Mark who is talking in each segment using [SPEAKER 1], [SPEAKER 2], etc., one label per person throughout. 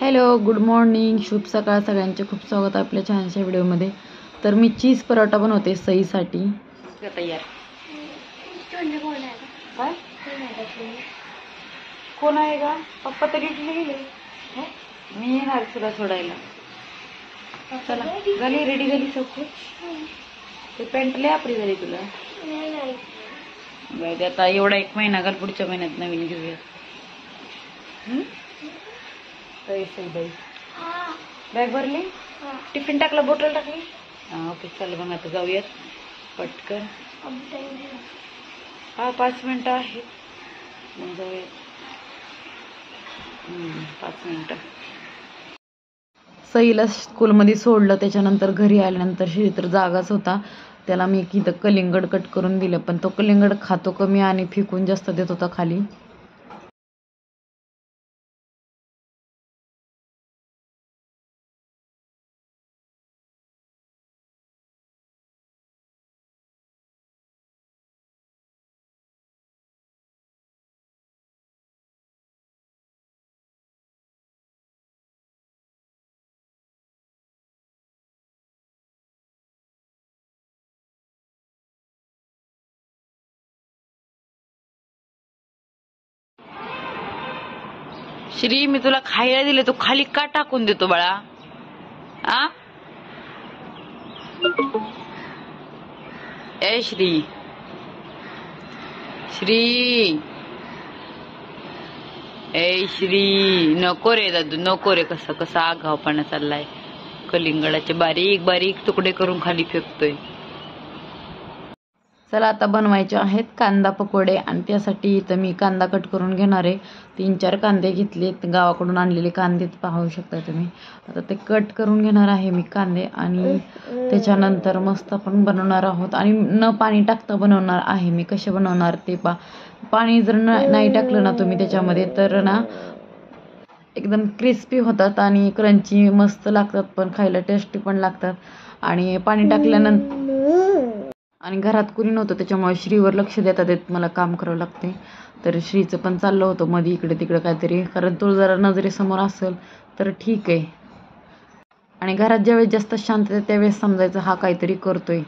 [SPEAKER 1] Hello, good morning, शुभ सकाळ. सगळ्यांचे खूप स्वागत आहे आपल्या छानशा व्हिडिओमध्ये. तर मी चीज परोठा बनवते सईसाठी. तयार काय कोण आहे का? पप्पा तरी गेले. मी येणार तुला सोडायला. चला झाली, रेडी झाली सब कुछ. ते पॅन्ट लय आपली झाली तुला. आता एवढा 1 महिना घाल, पुढच्या महिन्यात नवीन घेऊया. बॅग भरली, टिफिन टाकला, बॉटल टाकली. ओके, चल मग आता जाऊयात पटकन. 5 मिनिटं आहेत, मग जाऊयात. 5 मिनिटं. सईला स्कूलमध्ये सोडलं, त्याच्यानंतर घरी आल्यानंतर श्री तर जागाच होता. त्याला मी इथं कलिंगड कट करून दिलं, पण तो कलिंगड खातो कमी आणि फेकून जास्त देत होता खाली. श्री, मी तुला खायला दिले, तू खाली का टाकून देतो बाळा? आ ए श्री, श्री, ए श्री, नको रे दादू, नको रे. कसा आगावपणा चाललाय. कलिंगडाचे बारीक बारीक तुकडे करून खाली फेकतोय. चला आता बनवायचे आहेत कांदा पकोडे, आणि त्यासाठी इथं मी कांदा कट करून घेणार आहे. 3-4 कांदे घेतलेत, गावाकडून आणलेले कांदे पाहू शकता तुम्ही. आता ते कट करून घेणार आहे मी कांदे, आणि त्याच्यानंतर मस्त आपण बनवणार आहोत. आणि न पाणी टाकता बनवणार आहे मी. कसे बनवणार ते पाणी जर नाही टाकलं ना तुम्ही त्याच्यामध्ये, तर ना एकदम क्रिस्पी होतात आणि क्रंची मस्त लागतात, पण खायला टेस्टी पण लागतात. आणि पाणी टाकल्यानंतर, आणि घरात कुणी नव्हतं त्याच्यामुळे श्रीवर लक्ष देता देत मला काम करावं लागते. तर श्रीचं पण चाललं होतं मध्ये इकडे तिकडे काहीतरी, कारण तो जरा नजरेसमोर असेल तर ठीक आहे. आणि घरात ज्यावेळेस जास्त शांत आहे त्यावेळेस समजायचं हा काहीतरी करतोय.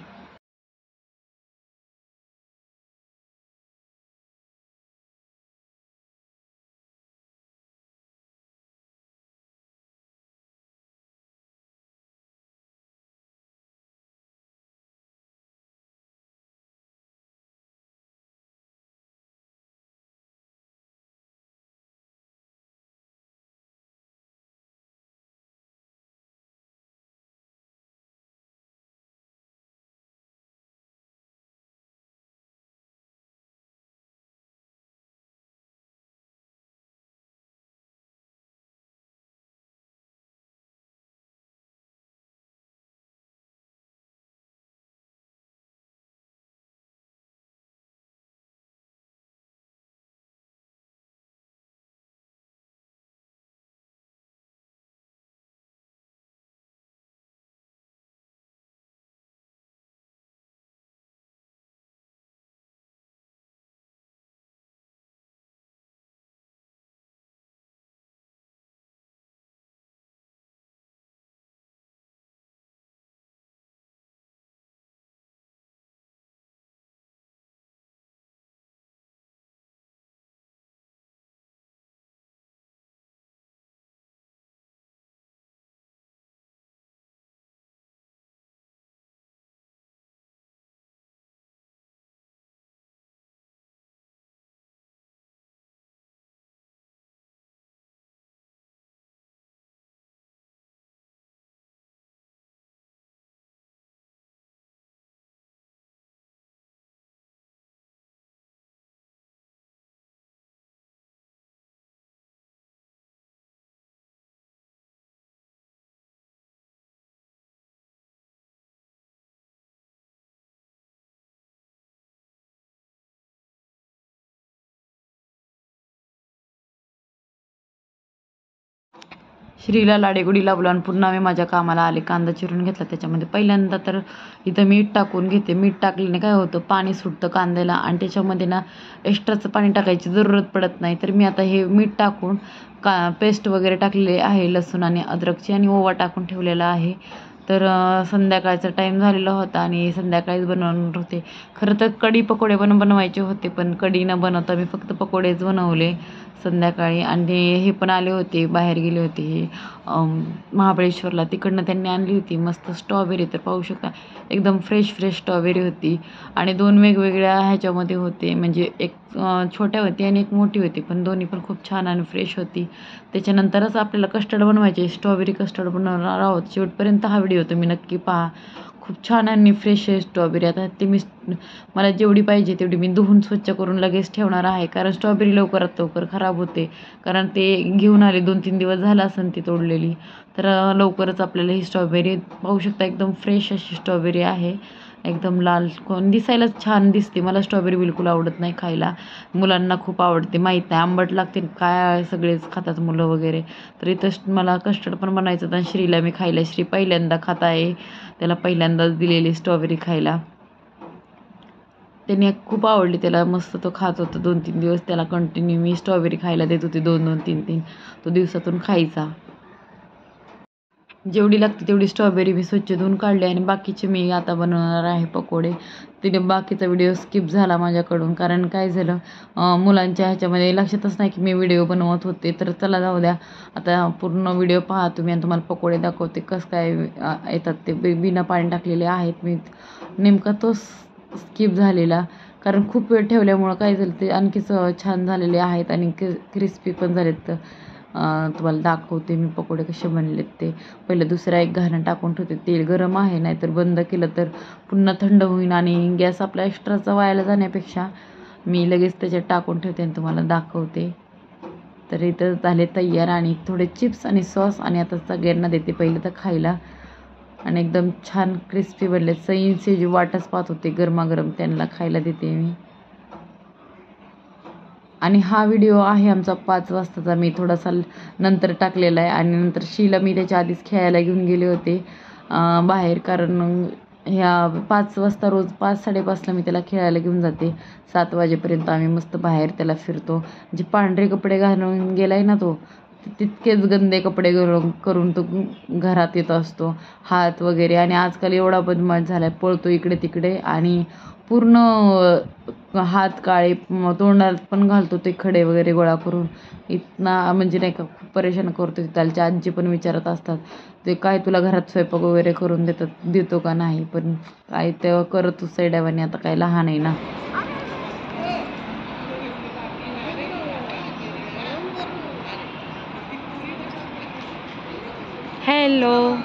[SPEAKER 1] श्रीला लाडेगुडी लावलं आणि पुन्हा मी माझ्या कामाला आले. कांदा चिरून घेतला त्याच्यामध्ये. पहिल्यांदा तर इथं मीठ टाकून घेते. मीठ टाकल्याने काय होतं, पाणी सुटतं कांद्याला आणि त्याच्यामध्ये ना एक्स्ट्राचं पाणी टाकायची जरूरत पडत नाही. तर मी आता हे मीठ टाकून पेस्ट वगैरे टाकलेली आहे लसूण आणि अद्रकची, आणि ओवा टाकून ठेवलेला आहे. तर संध्याकाळचा टाईम झालेला होता आणि संध्याकाळीच बनवणार होते. खरं तर कढी पकोडे पण बनवायचे होते, पण कढी न बनवता मी फक्त पकोडेच बनवले संध्याकाळी. आणि हे पण आले होते, बाहेर गेले होते हे महाबळेश्वरला. तिकडनं त्यांनी आणली होती मस्त स्ट्रॉबेरी. तर पाहू शकता एकदम फ्रेश स्ट्रॉबेरी होती आणि 2 वेगवेगळ्या ह्याच्यामध्ये होते, म्हणजे एक छोट्या होती आणि एक मोठी होती, पण दोन्ही पण खूप छान आणि फ्रेश होती. त्याच्यानंतरच आपल्याला कस्टर्ड बनवायचे, स्ट्रॉबेरी कस्टर्ड बनवणार आहोत. शेवटपर्यंत हा व्हिडिओ तुम्ही नक्की पहा. खूप छान आणि फ्रेश आहे स्ट्रॉबेरी. आता ती मला जेवढी पाहिजे तेवढी मी धुवून स्वच्छ करून लगेच ठेवणार आहे, कारण स्ट्रॉबेरी लवकरात लवकर खराब होते. कारण ते घेऊन आले 2-3 दिवस झाला असेल ती तोडलेली. तर लवकरच आपल्याला ही स्ट्रॉबेरी पाहू शकता एकदम फ्रेश अशी स्ट्रॉबेरी आहे. एकदम लाल, कोण दिसायलाच छान दिसते. मला स्ट्रॉबेरी बिलकुल आवडत नाही खायला, मुलांना खूप आवडते. माहीत नाही आंबट लागते काय, सगळेच खातात मुलं वगैरे. तर इथं मला कस्टर्ड पण बनायचं होतं आणि श्रीला मी खायला, श्री पहिल्यांदा खात आहे, त्याला पहिल्यांदाच दिलेली स्ट्रॉबेरी खायला. त्याने खूप आवडली त्याला, मस्त तो खात होता 2-3 दिवस. त्याला कंटिन्यू मी स्ट्रॉबेरी खायला देत होती, 2-2, 3-3 तो दिवसातून खायचा. जेवढी लागते तेवढी स्ट्रॉबेरी मी स्वच्छ धुवून काढली आणि बाकीचे मी आता बनवणार आहे पकोडे. तिने बाकीचा व्हिडिओ स्किप झाला माझ्याकडून, कारण काय झालं मुलांच्या ह्याच्यामध्ये लक्षातच नाही की मी व्हिडिओ बनवत होते. तर चला जाऊ द्या, आता पूर्ण व्हिडिओ पहा तुम्ही आणि तुम्हाला पकोडे दाखवते कसं काय येतात ते. बिना पाणी टाकलेले आहेत मी, नेमका तो स्किप झालेला, कारण खूप वेळ ठेवल्यामुळं काय झालं ते आणखीच छान झालेले आहेत आणि क्रिस्पी पण झालेत. तर तुम्हाला दाखवते मी पकोडे कसे बनलेत ते. पहिलं दुसरा एक घाणं टाकून ठेवते. तेल गरम आहे, नाहीतर बंद केलं तर पुन्हा थंड होईन आणि गॅस आपला एक्स्ट्राचा वायाला जाण्यापेक्षा मी लगेच त्याच्यात टाकून ठेवते आणि तुम्हाला दाखवते. तर इथं झाले तयार आणि थोडे चिप्स आणि सॉस, आणि आता सगळ्यांना देते पहिलं तर खायला. आणि एकदम छान क्रिस्पी बनले. सईंचे जी वाटच पाहत होते गरमागरम, त्यांना खायला देते मी. आणि हा व्हिडिओ आहे आमचा 5 वाजताचा, मी थोडासा नंतर टाकलेला आहे. आणि नंतर शीला मी त्याच्या आधीच खेळायला घेऊन गेले होते बाहेर, कारण ह्या 5 वाजता रोज 5-5:30ला मी त्याला खेळायला घेऊन जाते. 7 वाजेपर्यंत आम्ही मस्त बाहेर त्याला फिरतो. जे पांढरे कपडे घालून गेलाय ना तो, तितकेच गंदे कपडे करून तो घरात येत असतो, हात वगैरे. आणि आजकाल एवढा बदमाश झाला आहे, पळतो इकडे तिकडे आणि पूर्ण हात काळे, तोंडात पण घालतो ते खडे वगैरे गोळा करून. इतना म्हणजे नाही का खूप परेशान करतो. त्याच्या आजी पण विचारत असतात ते काय तुला घरात स्वयंपाक वगैरे करून देतो का नाही, पण काय तेव्हा करत सैड्यावानी, आता काय लहान आहे ना. हॅलो,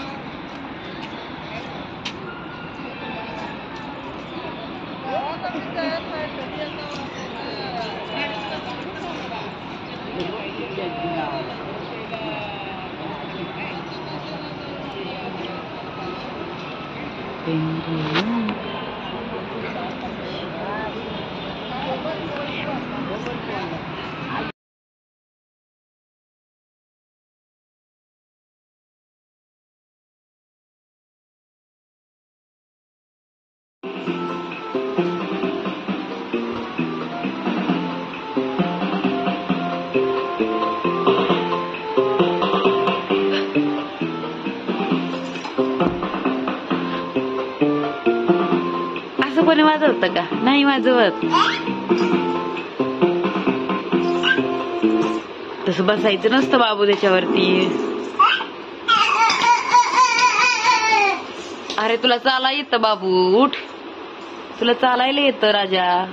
[SPEAKER 1] असं कोणी वाजवतं का? नाही वाजवत. तसं बसायचं नसतं बाबू त्याच्यावरती. अरे तुला चाला येतं बाबू, उठ, तुला चालायला येतं राजा.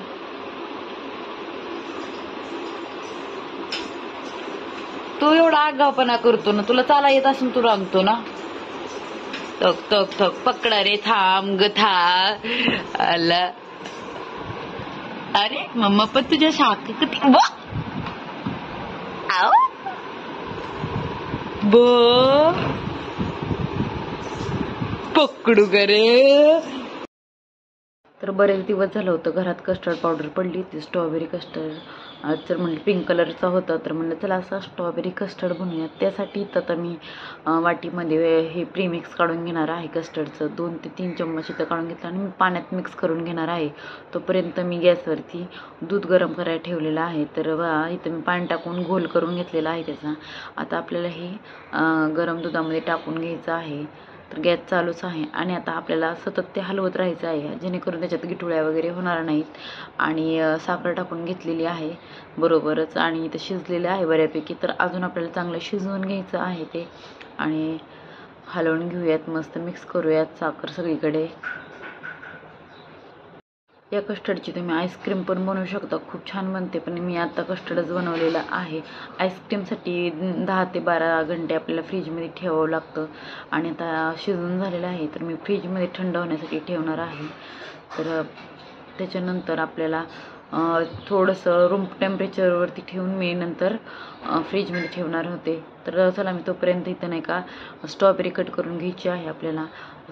[SPEAKER 1] तो एवढा आगावपणा करतो ना, तुला चाला येत असून तू रांगतो ना. थक थक थक, पकडा रे, थांब ग था आला. अरे मम्मा पण तुझ्या शाख किती पकडू ग रे. तर बरेच दिवस झालं होतं घरात कस्टर्ड पावडर पडली होती, स्ट्रॉबेरी कस्टर्ड, तर म्हणलं पिंक कलरचा होता, तर म्हणलं चला असा स्ट्रॉबेरी कस्टर्ड बनवूया. त्यासाठी इथं आता मी वाटीमध्ये हे प्रीमिक्स काढून घेणार आहे कस्टर्डचं. 2 ते 3 चम्मच इथं काढून घेतलं आणि मी पाण्यात मिक्स करून घेणार आहे. तोपर्यंत मी गॅसवरती दूध गरम करायला ठेवलेलं आहे. तर इथं मी पाणी टाकून घोल करून घेतलेला आहे त्याचा. आता आपल्याला हे गरम दुधामध्ये टाकून घ्यायचं आहे. तर गॅस चालूच आहे आणि आता आपल्याला सतत ते हलवत राहायचं आहे, जेणेकरून त्याच्यात गिठुळ्या वगैरे होणार नाहीत. आणि साखर टाकून घेतलेली आहे बरोबरच आणि ते शिजलेलं आहे बऱ्यापैकी. तर अजून आपल्याला चांगलं शिजवून घ्यायचं आहे ते आणि हलवून घेऊयात, मस्त मिक्स करूयात साखर सगळीकडे. या कस्टर्डची तुम्ही आईस्क्रीम पण बनवू शकता, खूप छान बनते. पण मी आता कस्टर्डच बनवलेलं आहे. आईस्क्रीमसाठी 10 ते 12 घंटे आपल्याला फ्रीजमध्ये ठेवावं लागतं आणि आता शिजून झालेलं आहे, तर मी फ्रीजमध्ये थंड होण्यासाठी ठेवणार आहे. तर त्याच्यानंतर आपल्याला थोडंसं रूम टेम्परेचरवरती ठेवून मी नंतर फ्रीजमध्ये ठेवणार होते. तर चला मी तोपर्यंत इथं नाही का स्ट्रॉबेरी कट करून घ्यायची आहे आपल्याला.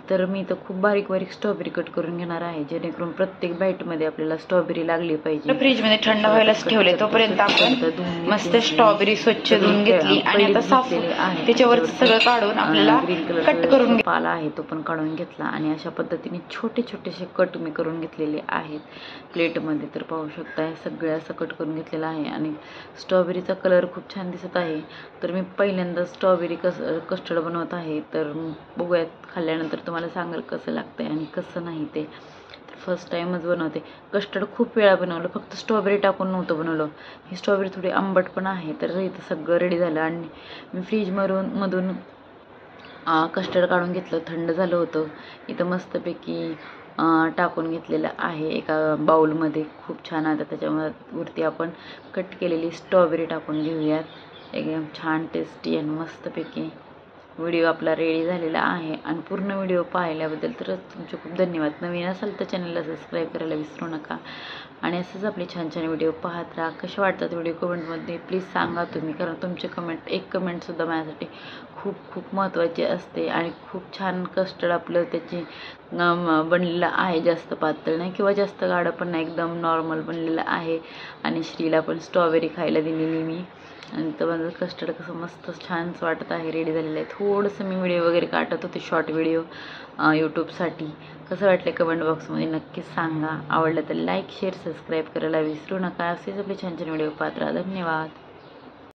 [SPEAKER 1] तर मी इथं खूप बारीक बारीक स्ट्रॉबेरी कट करून घेणार आहे, जेणेकरून प्रत्येक बाईटमध्ये आपल्याला स्ट्रॉबेरी लागली पाहिजे. फ्रीजमध्ये थंड व्हायलाच ठेवले, तोपर्यंत आपण मस्त स्ट्रॉबेरी स्वच्छ धुवून घेतली आणि आता साफ त्याच्यावर सगळं काढून आपल्याला कट करून पाला आहे तो पण काढून घेतला आणि अशा पद्धतीने छोटे छोटेसे कट मी करून घेतलेले आहेत प्लेटमध्ये. तर पाहू शकता सगळं असं कट करून घेतलेलं आहे आणि स्ट्रॉबेरीचा कलर खूप छान दिसत आहे. तर मी पहिल्यांदा स्ट्रॉबेरी कस्टर्ड बनवत आहे, तर बघूयात खाल्ल्यानंतर तुम्हाला सांगाल कसं लागतंय आणि कसं नाही ते. तर फर्स्ट टाईमच बनवते. कस्टर्ड खूप वेळा बनवलं, फक्त स्ट्रॉबेरी टाकून नव्हतं बनवलं. ही स्ट्रॉबेरी थोडी आंबट पण आहे. तर इथं सगळं रेडी झालं आणि मी फ्रीजमधून कस्टर्ड काढून घेतलं, थंड झालं होतं. इथं मस्तपैकी टाकून घेतलेलं आहे एका बाउलमध्ये. खूप छान. आता त्याच्यावरती आपण कट केलेली स्ट्रॉबेरी टाकून घेऊयात. एकदम छान टेस्टी आणि मस्तपैकी व्हिडिओ आपला रेडी झालेला आहे. आणि पूर्ण व्हिडिओ पाहिल्याबद्दल तर तुमचे खूप धन्यवाद. नवीन असाल तर चॅनलला सबस्क्राईब करायला विसरू नका आणि असंच आपले छान छान व्हिडिओ पाहत राहा. कसे वाटतात व्हिडिओ कमेंटमध्ये प्लीज सांगा तुम्ही, कारण तुमचे कमेंट, एक कमेंटसुद्धा माझ्यासाठी खूप खूप महत्त्वाची असते. आणि खूप छान कस्टर्ड आपलं त्याची बनलेलं आहे, जास्त पातळ नाही किंवा जास्त गाढं पण नाही, एकदम नॉर्मल बनलेलं आहे. आणि श्रीला पण स्ट्रॉबेरी खायला दिलेली मी. आणि तर माझं कस्टर्ड कसं मस्त छानच वाटत आहे, रेडी झालेलं आहे. थोडंसं मी व्हिडिओ वगैरे काढत होते, शॉर्ट व्हिडिओ यूट्यूबसाठी. कसं वाटलं कमेंट बॉक्समध्ये नक्कीच सांगा. आवडलं तर लाईक, शेअर, सबस्क्राईब करायला विसरू नका. असेच आपले छान छान व्हिडिओ पाहत राहा. धन्यवाद.